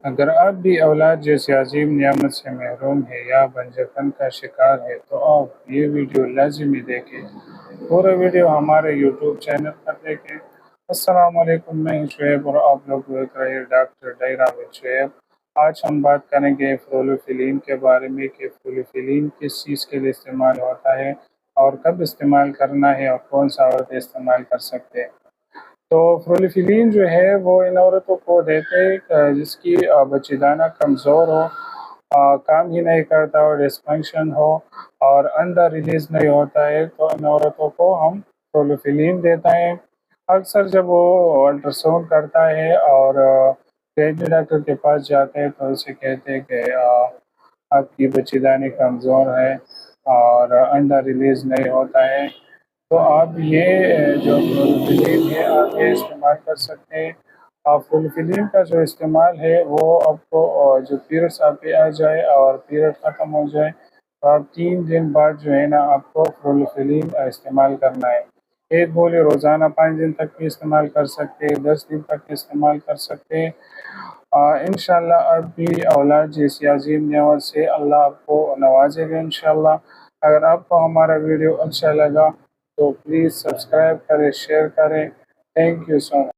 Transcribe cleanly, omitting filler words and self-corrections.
اگر آپ بھی اولاد جیسی عظیم نعمت سے محروم ہے یا بنجپن کا شکار ہے تو آپ یہ ویڈیو لازمی دیکھیں۔ پورا ویڈیو ہمارے یوٹیوب چینل پر دیکھیں۔ السلام علیکم، میں ہوں شعیب اور آپ لوگ دیکھ رہے ہیں ڈاکٹر ڈائرہ وتھ شعیب۔ آج ہم بات کریں گے فلوروفیلین کے بارے میں کہ فلوروفیلین کس چیز کے لیے استعمال ہوتا ہے اور کب استعمال کرنا ہے اور کون سا عورتیں استعمال کر سکتے ہیں۔ تو فلوروفیلین جو ہے وہ ان عورتوں کو دیتے ہیں جس کی بچی دانہ کمزور ہو، کام ہی نہیں کرتا اور ڈسفنکشن ہو اور انڈا ریلیز نہیں ہوتا ہے، تو ان عورتوں کو ہم فلوروفیلین دیتا ہے۔ اکثر جب وہ الٹراساؤنڈ کرتا ہے اور پیٹ ڈاکٹر کے پاس جاتے ہیں تو اسے کہتے ہیں کہ آپ کی بچی دانی کمزور ہے اور انڈا ریلیز نہیں ہوتا ہے، تو آپ یہ جو فلوروفیلین ہے آپ یہ استعمال کر سکتے ہیں۔ فلوروفیلین کا جو استعمال ہے وہ آپ کو جو پیریڈس آپ پہ آ جائے اور پیریڈ ختم ہو جائے تو آپ 3 دن بعد جو ہے نا آپ کو فلوروفیلین استعمال کرنا ہے۔ ایک گولی روزانہ 5 دن تک بھی استعمال کر سکتے ہیں، 10 دن تک استعمال کر سکتے ہیں۔ انشاءاللہ آپ بھی اولاد جیسی عظیم نعمت سے اللہ آپ کو نوازے گا انشاءاللہ۔ اگر آپ کو ہمارا ویڈیو اچھا لگا تو پلیز سبسکرائب کریں، شیئر کریں۔ Thank you so much.